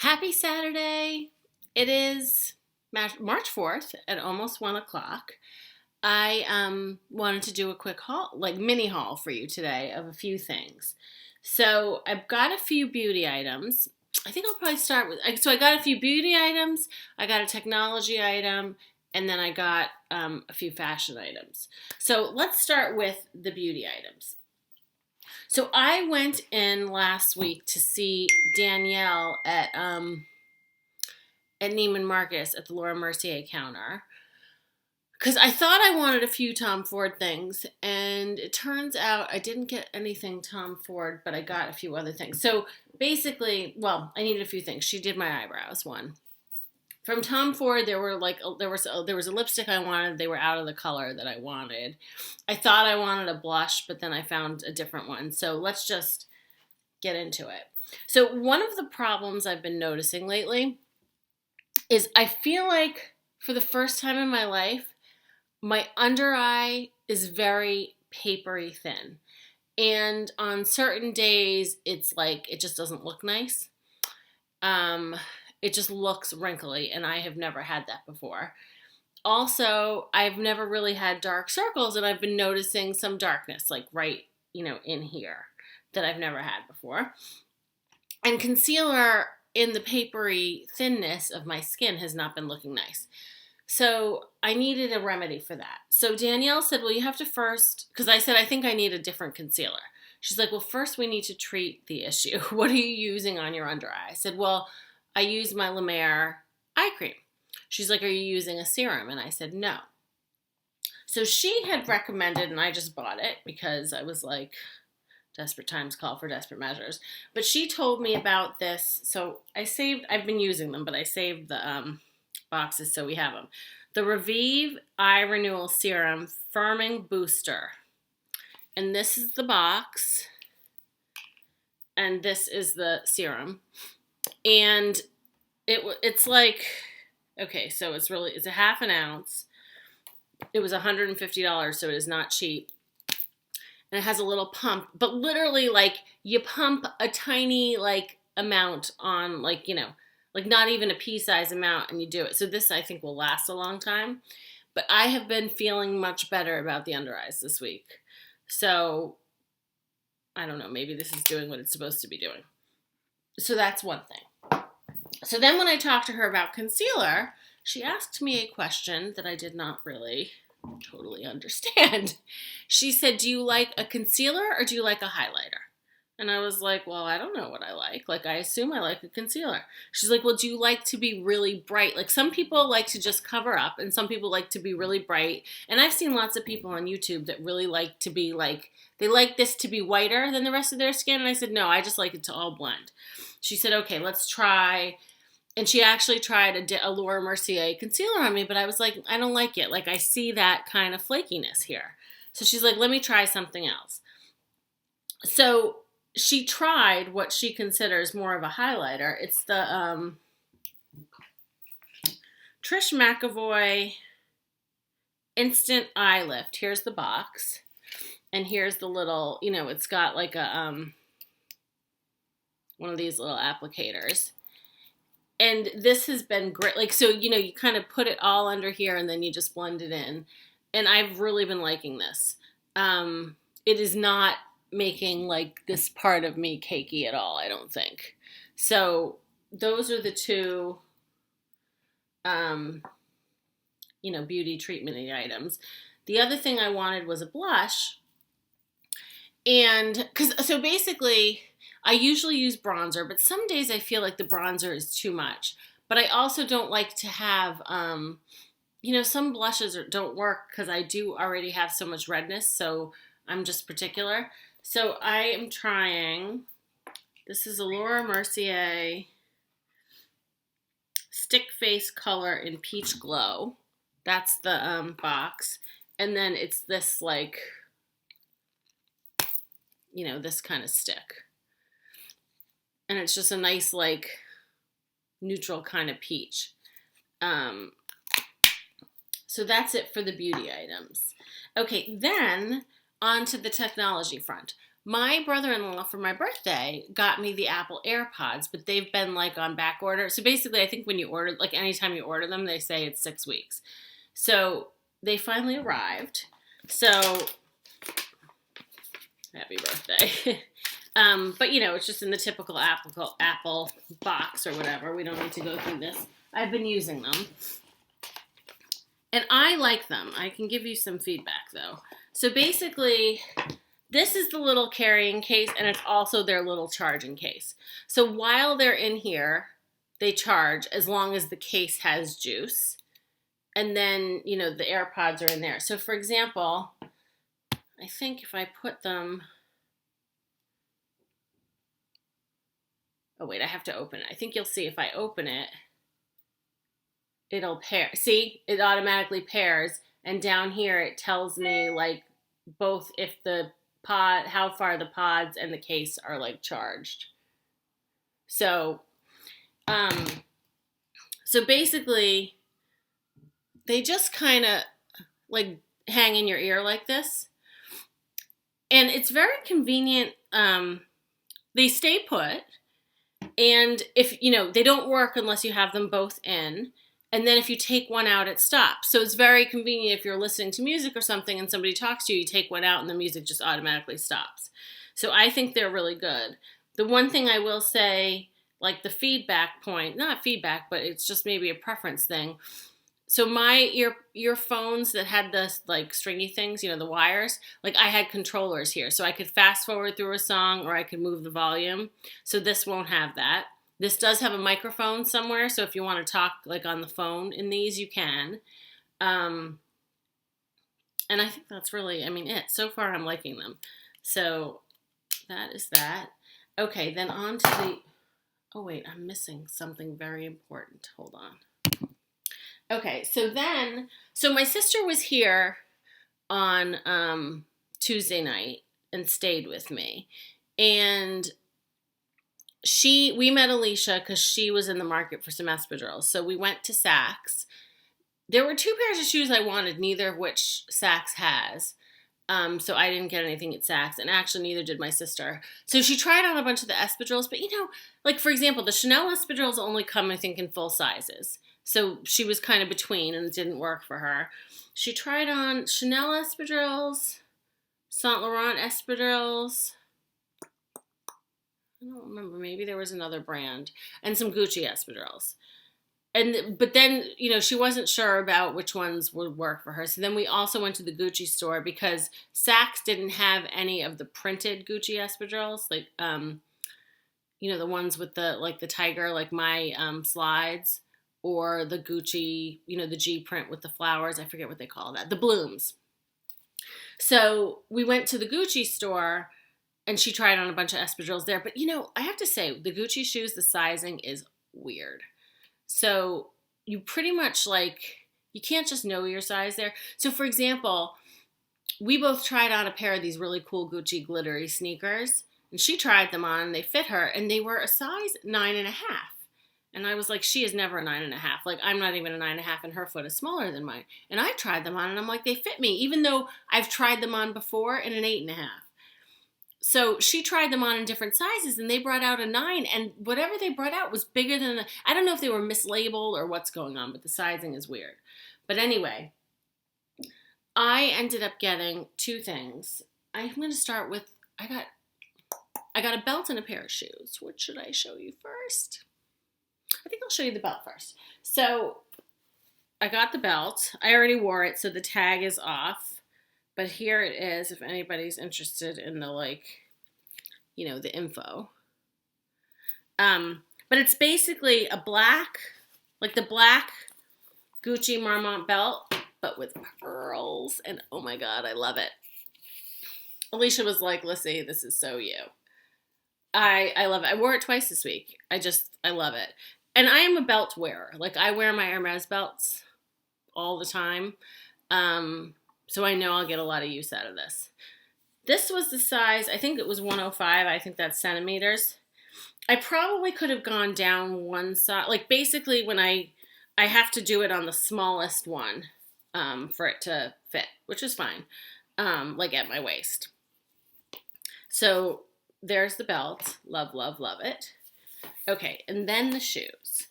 Happy Saturday! It is March 4th at almost 1 o'clock. I wanted to do a quick haul, like mini haul for you today of a few things. So I've got a few beauty items. I think I'll probably start with, so I got a few beauty items, I got a technology item, and then I got a few fashion items. So let's start with the beauty items. So I went in last week to see Danielle at Neiman Marcus at the Laura Mercier counter because I thought I wanted a few Tom Ford things, and it turns out I didn't get anything Tom Ford, but I got a few other things. So basically, well, I needed a few things. She did my eyebrows. One from Tom Ford, there was a lipstick I wanted. They were out of the color that I wanted. I thought I wanted a blush, but then I found a different one. So let's just get into it. So one of the problems I've been noticing lately is I feel like for the first time in my life, my under eye is very papery thin. And on certain days, it's like it just doesn't look nice. It just looks wrinkly, and I have never had that before. Also, I've never really had dark circles, and I've been noticing some darkness, like right, in here that I've never had before. And concealer in the papery thinness of my skin has not been looking nice. So I needed a remedy for that. So Danielle said, well, you have to first, because I said, I think I need a different concealer. She's like, well, first we need to treat the issue. What are you using on your under eye? I said, well, I use my La Mer eye cream. She's like, are you using a serum? And I said, no. So she had recommended, and I just bought it because I was like, desperate times call for desperate measures. But she told me about this. So I've been using them, but I saved the boxes so we have them. The Revive Eye Renewal Serum Firming Booster. And this is the box. And this is the serum. And it's like, okay, so it's a half an ounce. It was $150, so it is not cheap. And it has a little pump, but literally like you pump a tiny like amount on like not even a pea size amount, and you do it. So this I think will last a long time. But I have been feeling much better about the under eyes this week. So I don't know, maybe this is doing what it's supposed to be doing. So that's one thing. So then when I talked to her about concealer, she asked me a question that I did not really totally understand. She said, do you like a concealer or do you like a highlighter? And I was like, well, I don't know what I like. Like, I assume I like a concealer. She's like, well, do you like to be really bright? Like, some people like to just cover up, and some people like to be really bright. And I've seen lots of people on YouTube that really like to be like, they like this to be whiter than the rest of their skin. And I said, no, I just like it to all blend. She said, okay, let's try. And she actually tried a Laura Mercier concealer on me, but I was like, I don't like it. Like, I see that kind of flakiness here. So she's like, let me try something else. So she tried what she considers more of a highlighter. It's the Trish McEvoy Instant Eye Lift. Here's the box. And here's the little, it's got like a one of these little applicators. And this has been great. Like, so, you kind of put it all under here and then you just blend it in. And I've really been liking this. It is not making like this part of me cakey at all, I don't think. So those are the two, beauty treatment items. The other thing I wanted was a blush. And so basically I usually use bronzer, but some days I feel like the bronzer is too much. But I also don't like to have, some blushes don't work because I do already have so much redness. So I'm just particular. So I am trying, this is a Laura Mercier Stick Face Color in Peach Glow. That's the box. And then it's this like, this kind of stick. And it's just a nice like neutral kind of peach. So that's it for the beauty items. Okay, then on to the technology front. My brother-in-law for my birthday got me the Apple Airpods, but they've been like on back order. So basically, I think when you order, like anytime you order them, they say it's 6 weeks. So they finally arrived. So happy birthday. But you know, it's just in the typical Apple box or whatever. We don't need to go through this. I've been using them. And I like them. I can give you some feedback though. So basically, this is the little carrying case, and it's also their little charging case. So while they're in here, they charge as long as the case has juice. And then, you know, the AirPods are in there. So for example, I think if I put them... Oh, wait, I have to open it. I think you'll see if I open it, it'll pair. See, it automatically pairs. And down here, it tells me, like, both if the pod, how far the pods and the case are, like, charged. So, so basically, they just kind of, like, hang in your ear like this. And it's very convenient. They stay put. And if, you know, they don't work unless you have them both in. And then if you take one out, it stops. So it's very convenient if you're listening to music or something and somebody talks to you, you take one out and the music just automatically stops. So I think they're really good. The one thing I will say, like the feedback point, not feedback, but it's just maybe a preference thing. So my earphones that had the like stringy things, you know, the wires, like I had controllers here. So I could fast forward through a song or I could move the volume. So this won't have that. This does have a microphone somewhere. So if you want to talk like on the phone in these, you can. And I think that's really, I mean, it. So far I'm liking them. So that is that. Okay, then on to the, oh wait, I'm missing something very important. Hold on. Okay, so my sister was here on Tuesday night and stayed with me. And we met Alicia because she was in the market for some espadrilles. So we went to Saks. There were 2 pairs of shoes I wanted, neither of which Saks has. So I didn't get anything at Saks, and actually neither did my sister. So she tried on a bunch of the espadrilles, but you know, like for example, the Chanel espadrilles only come, I think, in full sizes. So she was kind of between, and it didn't work for her. She tried on Chanel espadrilles, Saint Laurent espadrilles. I don't remember. Maybe there was another brand, and some Gucci espadrilles. But then, you know, she wasn't sure about which ones would work for her. So then we also went to the Gucci store because Saks didn't have any of the printed Gucci espadrilles, like you know, the ones with the like the tiger, like my slides. Or the Gucci, you know, the G print with the flowers. I forget what they call that. The blooms. So we went to the Gucci store and she tried on a bunch of espadrilles there. But, you know, I have to say, the Gucci shoes, the sizing is weird. So you pretty much like, you can't just know your size there. So for example, we both tried on a pair of these really cool Gucci glittery sneakers. And she tried them on and they fit her. And they were a size 9.5. And I was like, she is never a 9.5. Like, I'm not even a 9.5, and her foot is smaller than mine. And I tried them on, and I'm like, they fit me, even though I've tried them on before in an 8.5. So she tried them on in different sizes, and they brought out a 9, and whatever they brought out was bigger than I don't know if they were mislabeled or what's going on, but the sizing is weird. But anyway, I ended up getting 2 things. I'm going to start with, I got a belt and a pair of shoes. What should I show you first? I think I'll show you the belt first. So I got the belt. I already wore it, so the tag is off. But here it is if anybody's interested in the, like, you know, the info. But it's basically a black, like the black Gucci Marmont belt, but with pearls. And oh my God, I love it. Alicia was like, Lissy, this is so you. I love it. I wore it twice this week. I love it. And I am a belt wearer. Like, I wear my Hermes belts all the time. So I know I'll get a lot of use out of this. This was the size, I think it was 105. I think that's centimeters. I probably could have gone down one size. Like, basically, when I have to do it on the smallest one for it to fit, which is fine, like at my waist. So there's the belt. Love, love, love it. Okay, and then the shoes.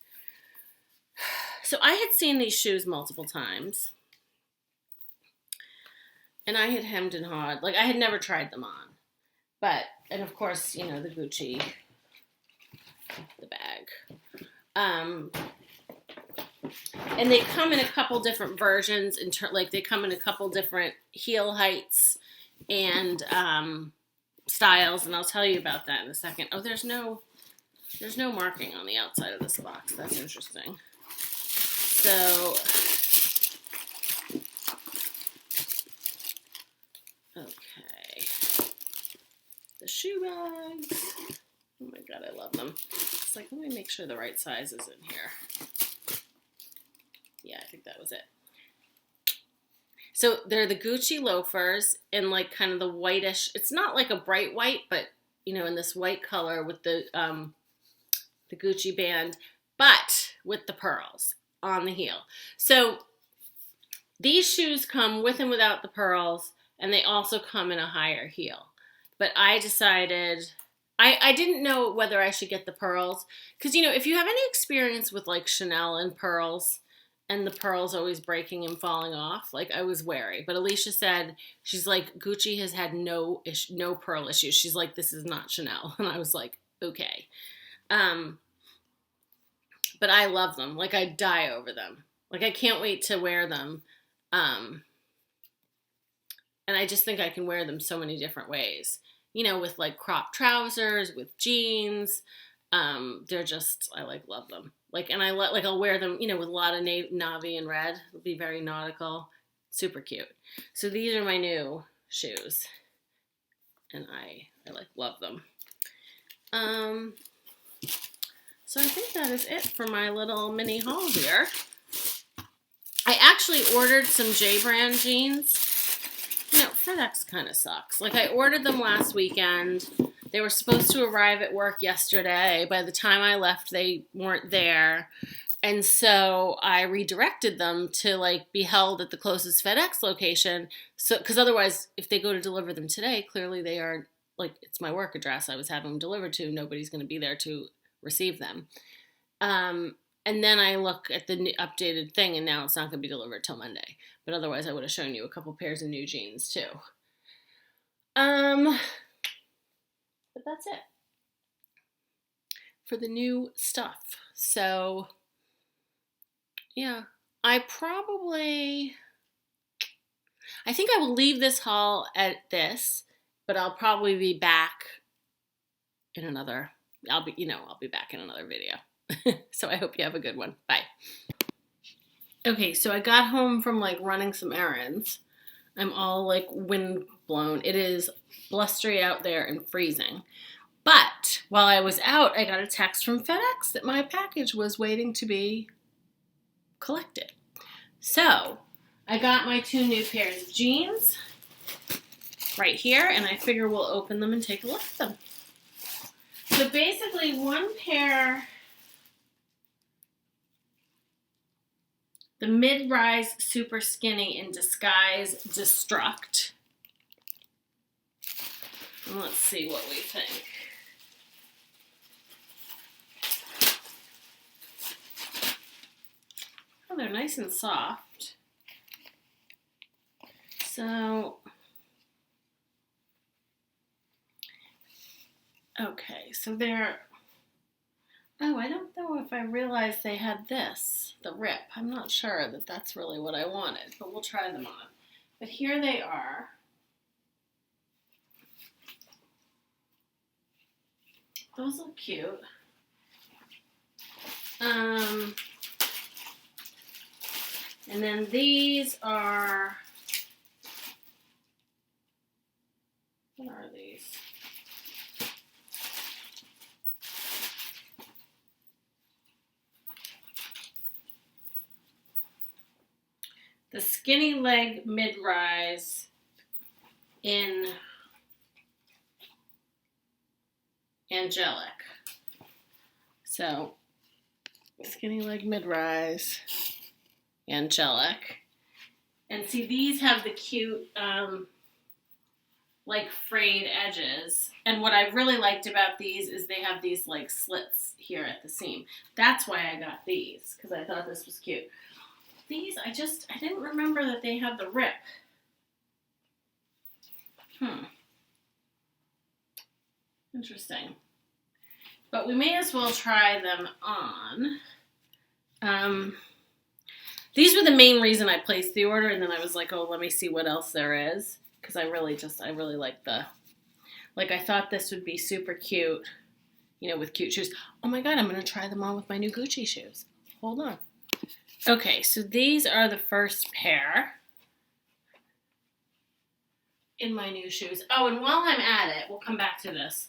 So I had seen these shoes multiple times. And I had hemmed and hawed. Like, I had never tried them on. But, and of course, you know, the Gucci, the bag. And they come in a couple different versions. Like, they come in a couple different heel heights and styles. And I'll tell you about that in a second. Oh, there's no marking on the outside of this box. That's interesting. So, okay. The shoe bags. Oh my god, I love them. It's like, let me make sure the right size is in here. Yeah, I think that was it. So they're the Gucci loafers in like kind of the whitish. It's not like a bright white, but you know, in this white color with the Gucci band, but with the pearls on the heel. So these shoes come with and without the pearls, and they also come in a higher heel. But I decided, I didn't know whether I should get the pearls. Because, you know, if you have any experience with, like, Chanel and pearls, and the pearls always breaking and falling off, like, I was wary. But Alicia said, she's like, Gucci has had no pearl issues. She's like, this is not Chanel. And I was like, okay. But I love them. Like, I die over them. Like, I can't wait to wear them. And I just think I can wear them so many different ways. You know, with like cropped trousers, with jeans. They're just, I like love them. Like, and I'll wear them, you know, with a lot of navy and red. It'll be very nautical. Super cute. So these are my new shoes. And I like love them. So I think that is it for my little mini haul here. I actually ordered some J brand jeans. You know, FedEx kind of sucks. Like, I ordered them last weekend. They were supposed to arrive at work yesterday. By the time I left, they weren't there. And so I redirected them to, like, be held at the closest FedEx location. So, because otherwise, if they go to deliver them today, clearly they are, like, it's my work address I was having them delivered to. Nobody's going to be there to receive them. And then I look at the updated thing, and now it's not going to be delivered till Monday. But otherwise, I would have shown you a couple pairs of new jeans, too. But that's it for the new stuff. So, yeah. I think I will leave this haul at this, but I'll probably be back in another, I'll be back in another video. So I hope you have a good one. Bye. Okay, so I got home from like running some errands. I'm all like wind blown. It is blustery out there and freezing. But while I was out, I got a text from FedEx that my package was waiting to be collected. So I got my 2 new pairs of jeans right here, and I figure we'll open them and take a look at them. So basically one pair, the mid-rise super skinny in disguise destruct. And let's see what we think. Oh, they're nice and soft. So, okay, so they're, oh, I don't know if I realized they had this, the rip. I'm not sure that that's really what I wanted, but we'll try them on. But here they are. Those look cute. And then these are, what are these? The skinny leg mid-rise in angelic. So, skinny leg mid-rise, angelic. And see, these have the cute like frayed edges. And what I really liked about these is they have these like slits here at the seam. That's why I got these, because I thought this was cute. These, I didn't remember that they have the rip. Interesting. But we may as well try them on. These were the main reason I placed the order, and then I was like, oh, let me see what else there is. Because I really like I thought this would be super cute, with cute shoes. Oh my God, I'm going to try them on with my new Gucci shoes. Hold on. Okay, so these are the first pair in my new shoes. Oh, and while I'm at it, we'll come back to this.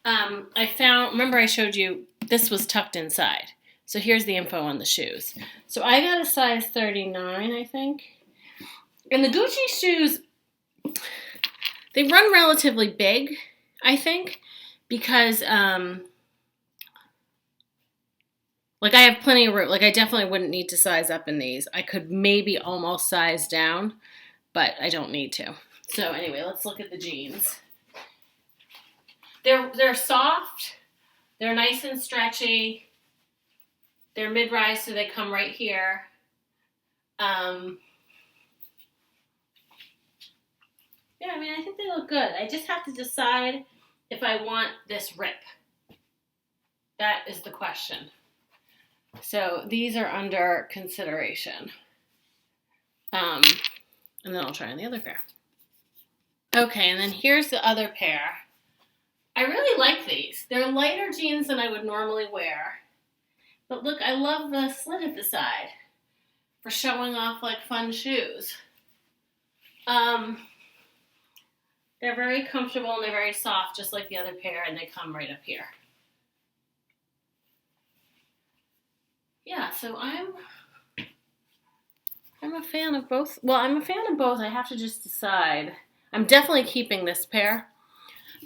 Remember I showed you, this was tucked inside. So here's the info on the shoes. So I got a size 39, I think. And the Gucci shoes, they run relatively big, I think, because, I have plenty of room. I definitely wouldn't need to size up in these. I could maybe almost size down, but I don't need to. So anyway, let's look at the jeans. They're soft. They're nice and stretchy. They're mid-rise, so they come right here. I think they look good. I just have to decide if I want this rip. That is the question. So these are under consideration. And then I'll try on the other pair. Okay, and then here's the other pair. I really like these. They're lighter jeans than I would normally wear. But look, I love the slit at the side for showing off fun shoes. They're very comfortable and they're very soft, just like the other pair, and they come right up here. Yeah, so I'm a fan of both. Well, I'm a fan of both. I have to just decide. I'm definitely keeping this pair.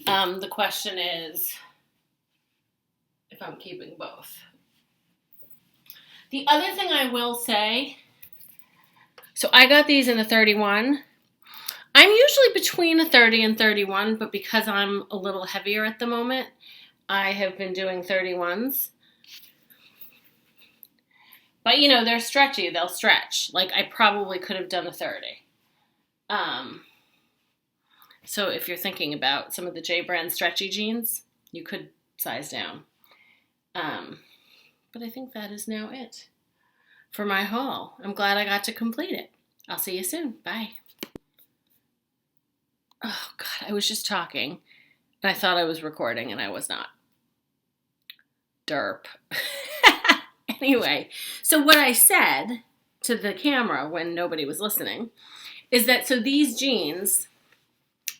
The question is if I'm keeping both. The other thing I will say, so I got these in a 31. I'm usually between a 30 and 31, but because I'm a little heavier at the moment, I have been doing 31s. But, they're stretchy. They'll stretch. I probably could have done a 30. So if you're thinking about some of the J brand stretchy jeans, you could size down. But I think that is now it for my haul. I'm glad I got to complete it. I'll see you soon. Bye. Oh, God, I was just talking, and I thought I was recording, and I was not. Derp. Anyway, so what I said to the camera when nobody was listening is that, so these jeans,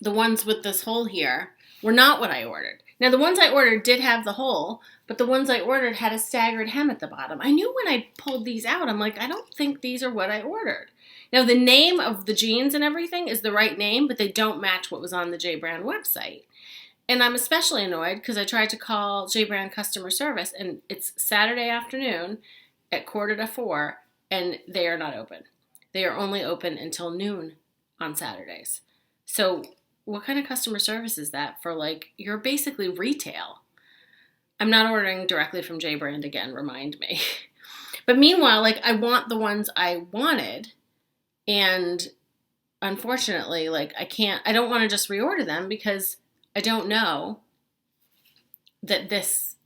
the ones with this hole here, were not what I ordered. Now, the ones I ordered did have the hole, but the ones I ordered had a staggered hem at the bottom. I knew when I pulled these out, I'm like, I don't think these are what I ordered. Now, the name of the jeans and everything is the right name, but they don't match what was on the J Brand website. And I'm especially annoyed because I tried to call J Brand customer service, and it's Saturday afternoon at 3:45, and they are not open. They are only open until noon on Saturdays. So what kind of customer service is that for, you're basically retail? I'm not ordering directly from J Brand again, remind me. But meanwhile, I want the ones I wanted, and unfortunately, I don't want to just reorder them because I don't know that this,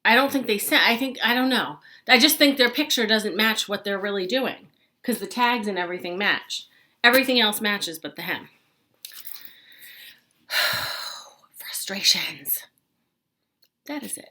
I don't think they sent, I don't know. I just think their picture doesn't match what they're really doing because the tags and everything match. Everything else matches but the hem. Frustrations. That is it.